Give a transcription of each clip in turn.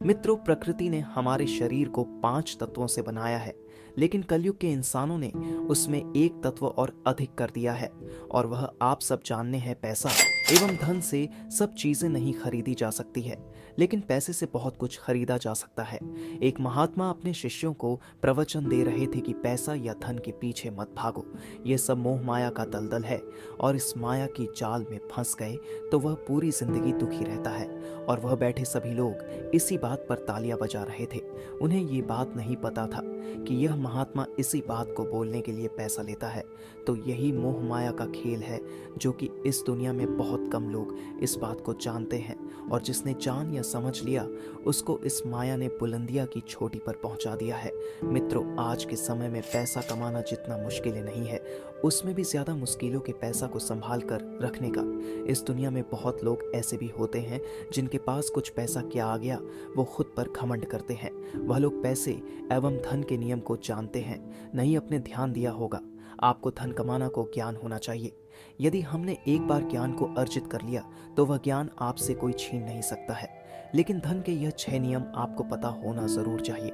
मित्रों, प्रकृति ने हमारे शरीर को 5 तत्वों से बनाया है, लेकिन कलयुग के इंसानों ने उसमें एक तत्व और अधिक कर दिया है, और वह आप सब जानने हैं पैसा। एवं धन से सब चीजें नहीं खरीदी जा सकती है, लेकिन पैसे से बहुत कुछ खरीदा जा सकता है। एक महात्मा अपने शिष्यों को प्रवचन दे रहे थे कि पैसा या धन के पीछे मत भागो, ये सब मोह माया का दलदल है, और इस माया की जाल में फंस गए तो वह पूरी जिंदगी दुखी रहता है। और वह बैठे सभी लोग इसी बात पर तालियां बजा रहे थे। उन्हें ये बात नहीं पता था कि यह महात्मा इसी बात को बोलने के लिए पैसा लेता है। तो यही मोह माया का खेल है, जो कि इस दुनिया में बहुत कम लोग इस बात को जानते हैं, और जिसने जान या समझ लिया उसको इस माया ने बुलंदिया की चोटी पर पहुंचा दिया है। मित्रों, आज के समय में पैसा कमाना जितना मुश्किल नहीं है, उसमें भी ज्यादा मुश्किलों के पैसा को संभाल कर रखने का। इस दुनिया में बहुत लोग ऐसे भी होते हैं जिनके पास कुछ पैसा क्या आ गया वो खुद पर घमंड करते हैं। वह लोग पैसे एवं धन के नियम को जानते हैं, नहीं अपने ध्यान दिया होगा। आपको धन कमाना को ज्ञान होना चाहिए। यदि हमने एक बार ज्ञान को अर्जित कर लिया तो वह ज्ञान आपसे कोई छीन नहीं सकता है। लेकिन धन के यह 6 नियम आपको पता होना जरूर चाहिए,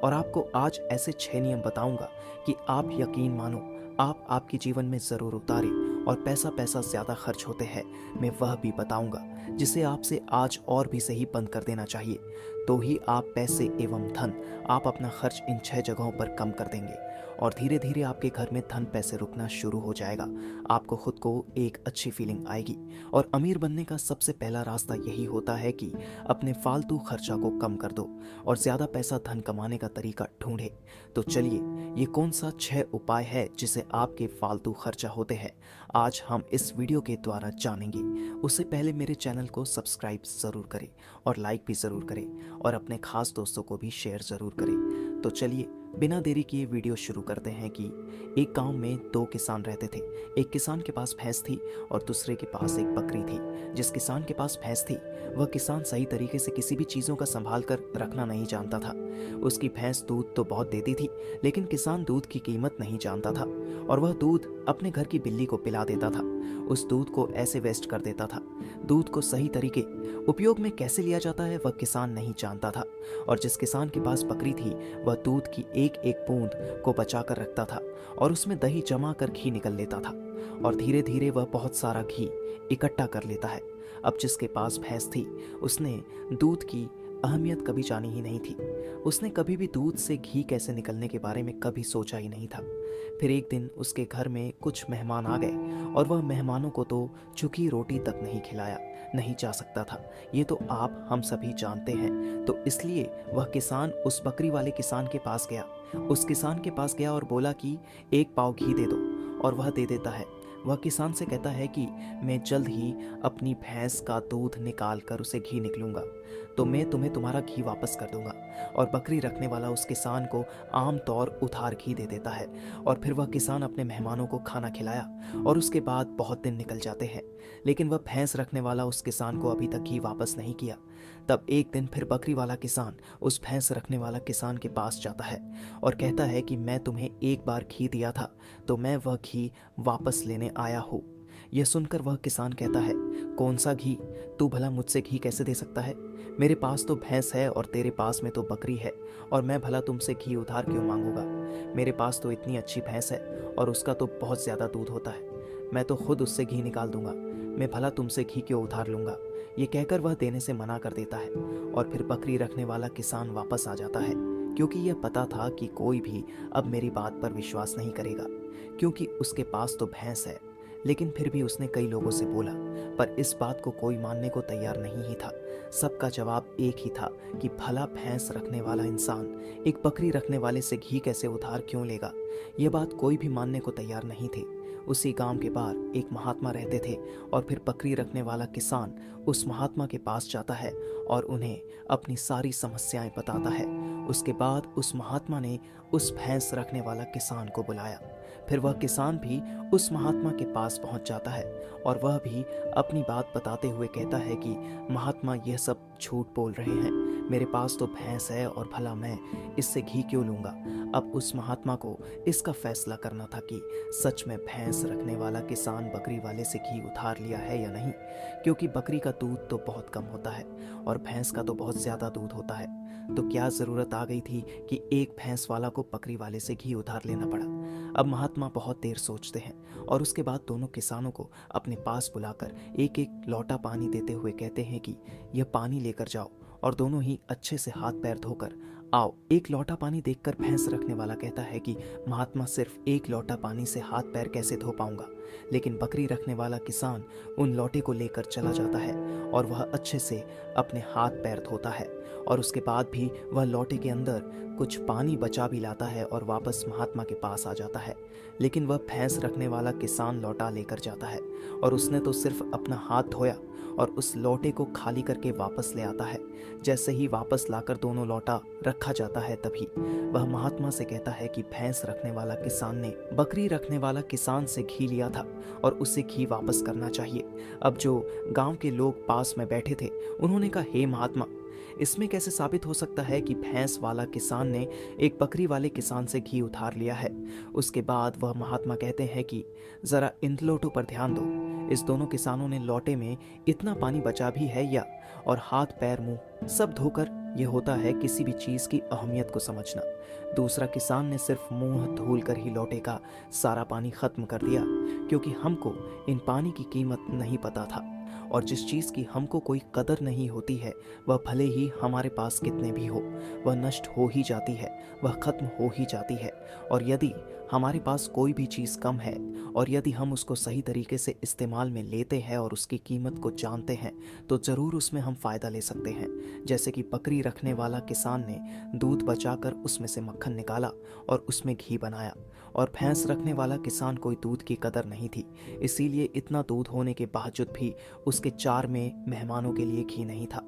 और आपको आज ऐसे 6 नियम बताऊंगा कि आप यकीन मानो आप आपके जीवन में जरूर उतारे। और पैसा पैसा ज्यादा खर्च होते हैं, मैं वह भी बताऊंगा जिसे आपसे आज और भी सही बंद कर देना चाहिए। तो ही आप पैसे एवं धन आप अपना खर्च इन 6 जगहों पर कम कर देंगे, और धीरे धीरे आपके घर में धन पैसे रुकना शुरू हो जाएगा। आपको खुद को एक अच्छी फीलिंग आएगी। और अमीर बनने का सबसे पहला रास्ता यही होता है कि अपने फालतू खर्चा को कम कर दो और ज्यादा पैसा धन कमाने का तरीका ढूंढे। तो चलिए, ये कौन सा 6 उपाय है जिससे आपके फालतू खर्चा होते हैं, आज हम इस वीडियो के द्वारा जानेंगे। उससे पहले मेरे चैनल को सब्सक्राइब जरूर करें और लाइक भी जरूर करें, और अपने खास दोस्तों को भी शेयर जरूर करें। तो चलिए, बिना देरी किए वीडियो शुरू करते हैं। कि एक गांव में 2 किसान रहते थे। एक किसान के पास भैंस थी और दूसरे के पास एक बकरी थी। जिस किसान के पास भैंस थी वह किसान सही तरीके से किसी भी चीज़ों का संभाल कर रखना नहीं जानता था। उसकी भैंस दूध तो बहुत देती थी, लेकिन किसान दूध की कीमत नहीं जानता था, और वह दूध अपने घर की बिल्ली को पिला देता था। उस दूध को ऐसे वेस्ट कर देता था। दूध को सही तरीके उपयोग में कैसे लिया जाता है वह किसान नहीं जानता था। और जिस किसान के पास बकरी थी वह दूध की एक एक बूंद को बचा कर रखता था, और उसमें दही जमा कर घी निकल लेता था, और धीरे धीरे वह बहुत सारा घी इकट्ठा कर लेता है। अब जिसके पास भैंस थी उसने दूध की अहमियत कभी जानी ही नहीं थी। उसने कभी भी दूध से घी कैसे निकलने के बारे में कभी सोचा ही नहीं था। फिर एक दिन उसके घर में कुछ मेहमान आ गए, और वह मेहमानों को तो चुकी रोटी तक नहीं खिलाया नहीं जा सकता था। ये तो आप हम सभी जानते हैं। तो इसलिए वह किसान उस बकरी वाले किसान के पास गया। उस किसान के पास गया और बोला कि 1 पाव घी दे दो, और वह दे देता है। वह किसान से कहता है कि मैं जल्द ही अपनी भैंस का दूध निकाल कर उसे घी निकलूंगा, तो मैं तुम्हें तुम्हारा घी वापस कर दूंगा। और बकरी रखने वाला उस किसान को आम तौर उधार घी दे देता है। और फिर वह किसान अपने मेहमानों को खाना खिलाया, और उसके बाद बहुत दिन निकल जाते हैं, लेकिन वह भैंस रखने वाला उस किसान को अभी तक घी वापस नहीं किया। तब एक दिन फिर बकरी वाला किसान उस भैंस रखने वाला किसान के पास जाता है और कहता है कि मैं तुम्हें एक बार घी दिया था, तो मैं वह घी वापस लेने आया हूँ। यह सुनकर वह किसान कहता है, कौन सा घी? तू भला मुझसे घी कैसे दे सकता है? मेरे पास तो भैंस है और तेरे पास में तो बकरी है, और मैं भला तुमसे घी उधार क्यों मांगूंगा? मेरे पास तो इतनी अच्छी भैंस है और उसका तो बहुत ज़्यादा दूध होता है, मैं तो खुद उससे घी निकाल दूंगा, मैं भला तुमसे घी क्यों उधार लूंगा? ये कहकर वह देने से मना कर देता है। और फिर बकरी रखने वाला किसान वापस आ जाता है, क्योंकि यह पता था कि कोई भी अब मेरी बात पर विश्वास नहीं करेगा, क्योंकि उसके पास तो भैंस है। लेकिन फिर भी उसने कई लोगों से बोला, पर इस बात को कोई मानने को तैयार नहीं ही था। सबका जवाब एक ही था कि भला भैंस रखने वाला इंसान एक बकरी रखने वाले से घी कैसे उधार क्यों लेगा। यह बात कोई भी मानने को तैयार नहीं थे। उसी गांव के बाहर एक महात्मा रहते थे, और फिर बकरी रखने वाला किसान उस महात्मा के पास जाता है और उन्हें अपनी सारी समस्याएं बताता है। उसके बाद उस महात्मा ने उस भैंस रखने वाला किसान को बुलाया। फिर वह किसान भी उस महात्मा के पास पहुंच जाता है, और वह भी अपनी बात बताते हुए कहता है कि महात्मा, यह सब झूठ बोल रहे हैं, मेरे पास तो भैंस है और भला मैं इससे घी क्यों लूँगा। अब उस महात्मा को इसका फैसला करना था कि सच में भैंस रखने वाला किसान बकरी वाले से घी उधार लिया है या नहीं, क्योंकि बकरी का दूध तो बहुत कम होता है और भैंस का तो बहुत ज़्यादा दूध होता है। तो क्या ज़रूरत आ गई थी कि एक भैंस वाला को बकरी वाले से घी उधार लेना पड़ा। अब महात्मा बहुत देर सोचते हैं और उसके बाद दोनों किसानों को अपने पास बुलाकर एक एक लोटा पानी देते हुए कहते हैं कि यह पानी लेकर जाओ और दोनों ही अच्छे से हाथ पैर धोकर आओ। एक लोटा पानी देखकर भैंस रखने वाला कहता है कि महात्मा सिर्फ एक लोटा पानी से हाथ पैर कैसे धो पाऊंगा। लेकिन बकरी रखने वाला किसान उन लोटे को लेकर चला जाता है और वह अच्छे से अपने हाथ पैर धोता है और उसके बाद भी वह लोटे के अंदर कुछ पानी बचा भी लाता है और वापस महात्मा के पास आ जाता है। लेकिन वह भैंस रखने वाला किसान लोटा लेकर जाता है और उसने तो सिर्फ अपना हाथ धोया और उस लोटे को खाली करके वापस ले आता है। जैसे ही वापस लाकर दोनों लोटा रखा जाता है तभी वह महात्मा से कहता है कि भैंस रखने वाला किसान ने बकरी रखने वाला किसान से घी लिया था और उसे घी वापस करना चाहिए। अब जो गांव के लोग पास में बैठे थे उन्होंने कहा, हे महात्मा, इसमें कैसे साबित हो सकता है कि भैंस वाला किसान ने एक बकरी वाले किसान से घी उधार लिया है। उसके बाद वह महात्मा कहते हैं कि जरा इन लोटों पर ध्यान दो। इस दोनों किसानों ने लोटे में इतना पानी बचा भी है या, और हाथ पैर मुंह सब धोकर। यह होता है किसी भी चीज की अहमियत को समझना। दूसरा किसान ने सिर्फ मुंह धुल कर ही लोटे का सारा पानी खत्म कर दिया, क्योंकि हमको इन पानी की कीमत नहीं पता था और जिस चीज़ की हमको कोई कदर नहीं होती है वह भले ही हमारे पास कितने भी हो, वह नष्ट हो ही जाती है, वह खत्म हो ही जाती है। और यदि हमारे पास कोई भी चीज़ कम है और यदि हम उसको सही तरीके से इस्तेमाल में लेते हैं और उसकी कीमत को जानते हैं तो ज़रूर उसमें हम फ़ायदा ले सकते हैं। जैसे कि बकरी रखने वाला किसान ने दूध बचाकर उसमें से मक्खन निकाला और उसमें घी बनाया, और भैंस रखने वाला किसान कोई दूध की कदर नहीं थी, इसीलिए इतना दूध होने के बावजूद भी उसके 4 में मेहमानों के लिए घी नहीं था।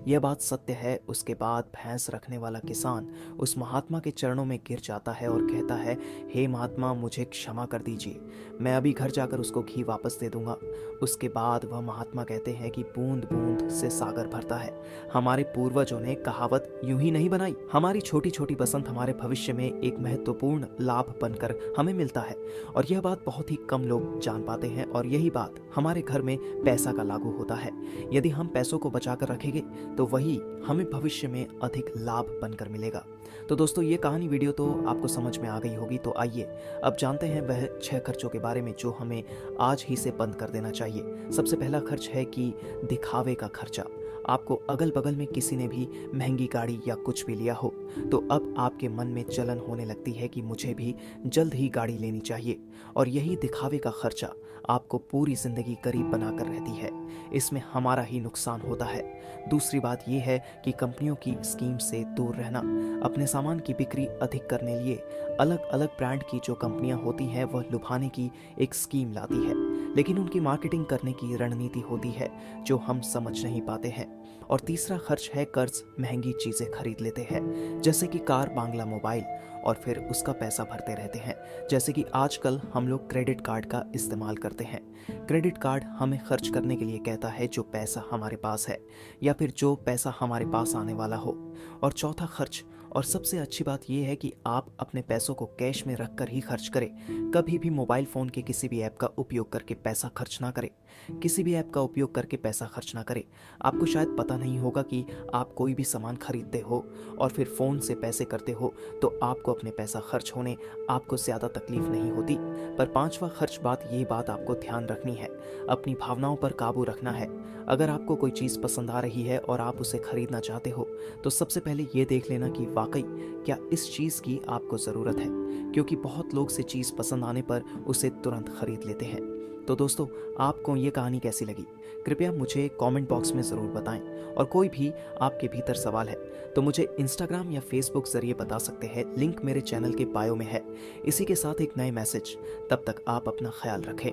यह बात सत्य है। उसके बाद भैंस रखने वाला किसान उस महात्मा के चरणों में गिर जाता है और कहता है, हे महात्मा, मुझे क्षमा कर दीजिए, मैं अभी घर जाकर उसको घी वापस दे दूंगा। उसके बाद वह महात्मा कहते हैं कि बूंद बूंद से सागर भरता है। हमारे पूर्वजों ने कहावत यूं ही नहीं बनाई। हमारी छोटी छोटी बसंत हमारे भविष्य में एक महत्वपूर्ण लाभ बनकर हमें मिलता है और यह बात बहुत ही कम लोग जान पाते हैं। और यही बात हमारे घर में पैसा का लागू होता है। यदि हम पैसों को बचाकर रखेंगे तो वही हमें भविष्य में अधिक लाभ बनकर मिलेगा। तो दोस्तों, ये कहानी वीडियो तो आपको समझ में आ गई होगी। तो आइए अब जानते हैं वह 6 खर्चों के बारे में जो हमें आज ही से बंद कर देना चाहिए। सबसे पहला खर्च है कि दिखावे का खर्चा। आपको अगल बगल में किसी ने भी महंगी गाड़ी या कुछ भी लिया हो तो अब आपके मन में जलन होने लगती है कि मुझे भी जल्द ही गाड़ी लेनी चाहिए, और यही दिखावे का खर्चा आपको पूरी जिंदगी गरीब बनाकर रहती है। इसमें हमारा ही नुकसान होता है। दूसरी बात यह है कि कंपनियों की स्कीम से दूर रहना। अपने सामान की बिक्री अधिक करने लिए अलग अलग ब्रांड की जो कंपनियां होती हैं वह लुभाने की एक स्कीम लाती है, लेकिन उनकी मार्केटिंग करने की रणनीति होती है जो हम समझ नहीं पाते हैं। और तीसरा खर्च है कर्ज। महंगी चीजें खरीद लेते हैं, जैसे कि कार, बांग्ला, मोबाइल, और फिर उसका पैसा भरते रहते हैं। जैसे कि आजकल हम लोग क्रेडिट कार्ड का इस्तेमाल करते हैं। क्रेडिट कार्ड हमें खर्च करने के लिए कहता है जो पैसा हमारे पास है या फिर जो पैसा हमारे पास आने वाला हो। और चौथा खर्च, और सबसे अच्छी बात यह है कि आप अपने पैसों को कैश में रखकर ही खर्च करें। कभी भी मोबाइल फ़ोन के किसी भी ऐप का उपयोग करके पैसा खर्च ना करें। किसी भी ऐप का उपयोग करके पैसा खर्च ना करें। आपको शायद पता नहीं होगा कि आप कोई भी सामान खरीदते हो और फिर फ़ोन से पैसे करते हो तो आपको अपने पैसा खर्च होने आपको ज़्यादा तकलीफ नहीं होती। पर 5वां खर्च ये बात आपको ध्यान रखनी है, अपनी भावनाओं पर काबू रखना है। अगर आपको कोई चीज़ पसंद आ रही है और आप उसे खरीदना चाहते हो तो सबसे पहले ये देख लेना कि वाकई क्या इस चीज़ की आपको ज़रूरत है, क्योंकि बहुत लोग से चीज़ पसंद आने पर उसे तुरंत खरीद लेते हैं। तो दोस्तों, आपको ये कहानी कैसी लगी कृपया मुझे कमेंट बॉक्स में ज़रूर बताएं, और कोई भी आपके भीतर सवाल है तो मुझे इंस्टाग्राम या फेसबुक जरिए बता सकते हैं। लिंक मेरे चैनल के बायो में है। इसी के साथ एक नए मैसेज। तब तक आप अपना ख्याल रखें।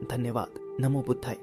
धन्यवाद। नमो बुद्धाय।